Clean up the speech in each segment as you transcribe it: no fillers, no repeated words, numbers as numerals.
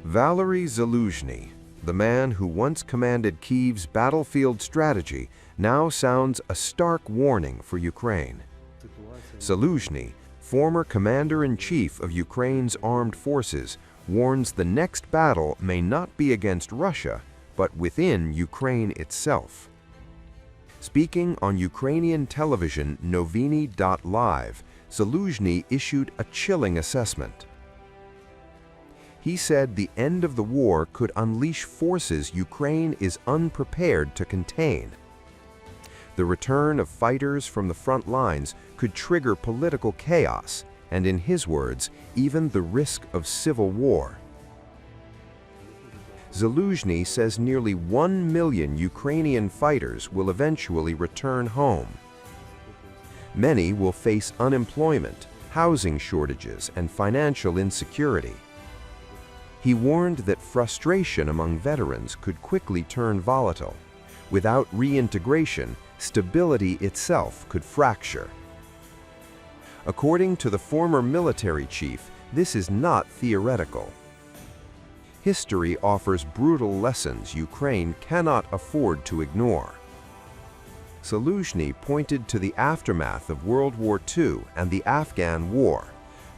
Valeriy Zaluzhny, the man who once commanded Kyiv's battlefield strategy, now sounds a stark warning for Ukraine. Zaluzhny, former commander-in-chief of Ukraine's armed forces, warns the next battle may not be against Russia, but within Ukraine itself. Speaking on Ukrainian television Noviny.live, Zaluzhny issued a chilling assessment. He said the end of the war could unleash forces Ukraine is unprepared to contain. The return of fighters from the front lines could trigger political chaos, and in his words, even the risk of civil war. Zaluzhny says nearly 1 million Ukrainian fighters will eventually return home. Many will face unemployment, housing shortages, and financial insecurity. He warned that frustration among veterans could quickly turn volatile. Without reintegration, stability itself could fracture. According to the former military chief, this is not theoretical. History offers brutal lessons Ukraine cannot afford to ignore. Zaluzhny pointed to the aftermath of World War II and the Afghan War,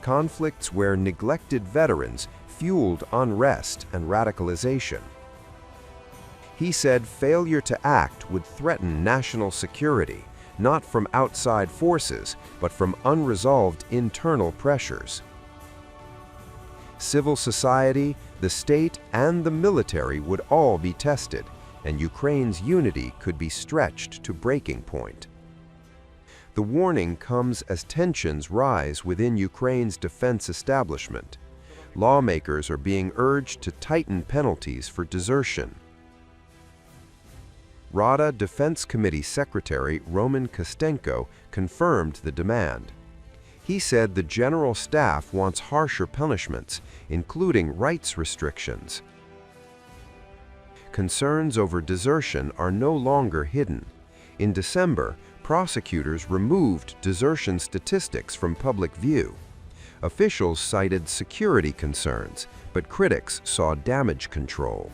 conflicts where neglected veterans fueled unrest and radicalization. He said failure to act would threaten national security, not from outside forces, but from unresolved internal pressures. Civil society, the state, and the military would all be tested, and Ukraine's unity could be stretched to breaking point. The warning comes as tensions rise within Ukraine's defense establishment. Lawmakers are being urged to tighten penalties for desertion. Rada Defense Committee Secretary Roman Kostenko confirmed the demand. He said the General Staff wants harsher punishments, including rights restrictions. Concerns over desertion are no longer hidden. In December, prosecutors removed desertion statistics from public view. Officials cited security concerns, but critics saw damage control.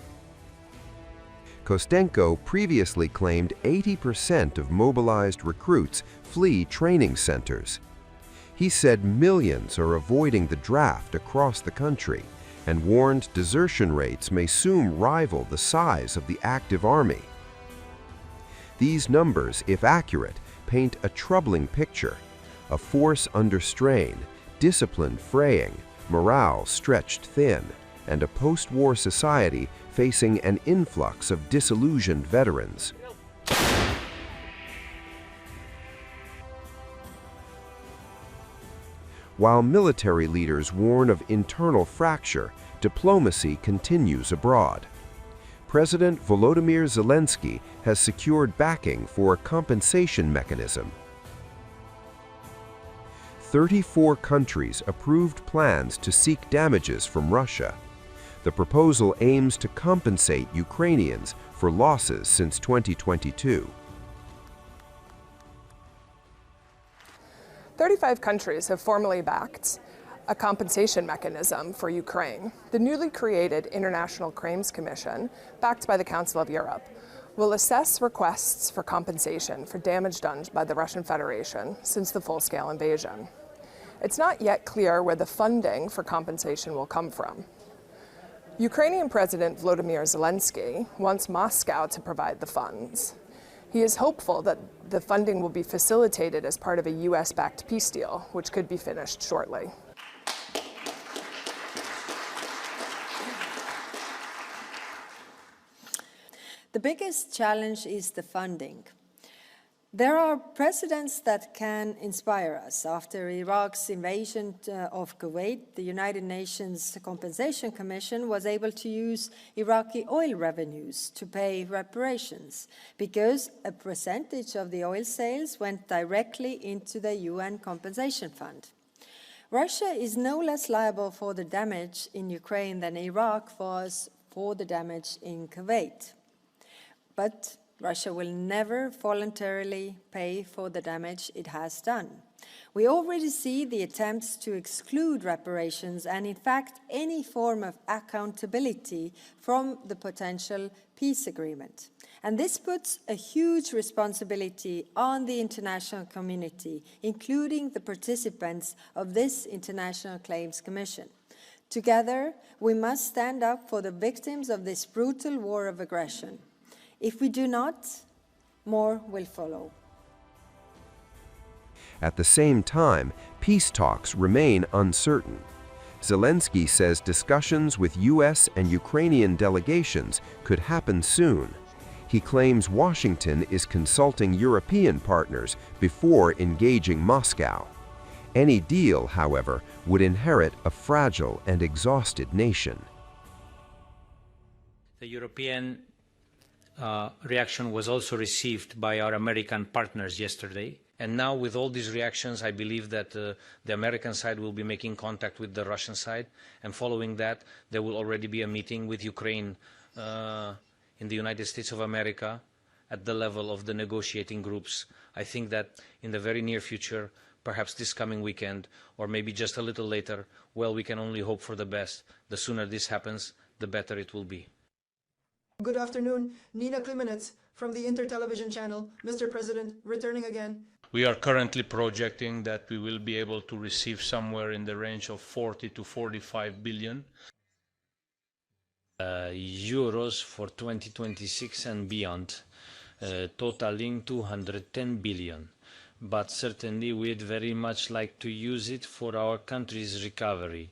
Kostenko previously claimed 80% of mobilized recruits flee training centers. He said millions are avoiding the draft across the country and warned desertion rates may soon rival the size of the active army. These numbers, if accurate, paint a troubling picture: a force under strain, discipline fraying, morale stretched thin, and a post-war society facing an influx of disillusioned veterans. While military leaders warn of internal fracture, diplomacy continues abroad. President Volodymyr Zelensky has secured backing for a compensation mechanism. 34 countries approved plans to seek damages from Russia. The proposal aims to compensate Ukrainians for losses since 2022. 35 countries have formally backed a compensation mechanism for Ukraine. The newly created International Crimes Commission, backed by the Council of Europe, will assess requests for compensation for damage done by the Russian Federation since the full-scale invasion. It's not yet clear where the funding for compensation will come from. Ukrainian President Volodymyr Zelensky wants Moscow to provide the funds. He is hopeful that the funding will be facilitated as part of a US-backed peace deal, which could be finished shortly. The biggest challenge is the funding. There are precedents that can inspire us. After Iraq's invasion of Kuwait, the United Nations Compensation Commission was able to use Iraqi oil revenues to pay reparations because a percentage of the oil sales went directly into the UN Compensation Fund. Russia is no less liable for the damage in Ukraine than Iraq was for the damage in Kuwait. But Russia will never voluntarily pay for the damage it has done. We already see the attempts to exclude reparations and, in fact, any form of accountability from the potential peace agreement. And this puts a huge responsibility on the international community, including the participants of this International Claims Commission. Together, we must stand up for the victims of this brutal war of aggression. If we do not, more will follow. At the same time, peace talks remain uncertain. Zelensky says discussions with U.S. and Ukrainian delegations could happen soon. He claims Washington is consulting European partners before engaging Moscow. Any deal, however, would inherit a fragile and exhausted nation. The European reaction was also received by our American partners yesterday. And now with all these reactions, I believe that the American side will be making contact with the Russian side. And following that, there will already be a meeting with Ukraine in the United States of America at the level of the negotiating groups. I think that in the very near future, perhaps this coming weekend, or maybe just a little later, well, we can only hope for the best. The sooner this happens, the better it will be. Good afternoon, Nina Klimenetz from the Inter-Television channel. Mr. President, returning again. We are currently projecting that we will be able to receive somewhere in the range of 40 to 45 billion euros for 2026 and beyond, totaling 210 billion. But certainly we'd very much like to use it for our country's recovery.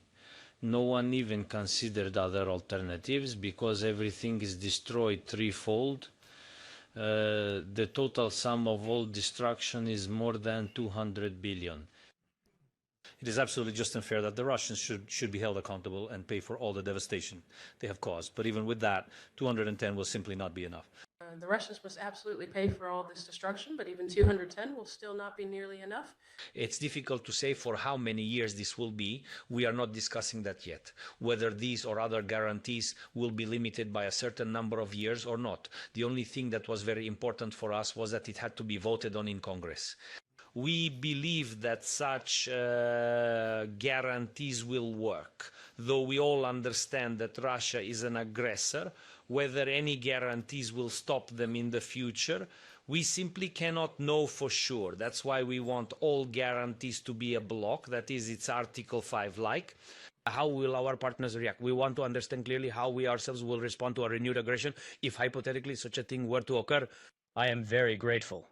No one even considered other alternatives because everything is destroyed threefold. The total sum of all destruction is more than 200 billion. It is absolutely just and fair that the Russians should be held accountable and pay for all the devastation they have caused. But even with that, 210 will simply not be enough. The Russians must absolutely pay for all this destruction, but even 210 will still not be nearly enough. It's difficult to say for how many years this will be. We are not discussing that yet. Whether these or other guarantees will be limited by a certain number of years or not. The only thing that was very important for us was that it had to be voted on in Congress. We believe that such guarantees will work, though we all understand that Russia is an aggressor. Whether any guarantees will stop them in the future, we simply cannot know for sure. That's why we want all guarantees to be a block, that is, it's Article 5-like. How will our partners react? We want to understand clearly how we ourselves will respond to a renewed aggression if hypothetically such a thing were to occur. I am very grateful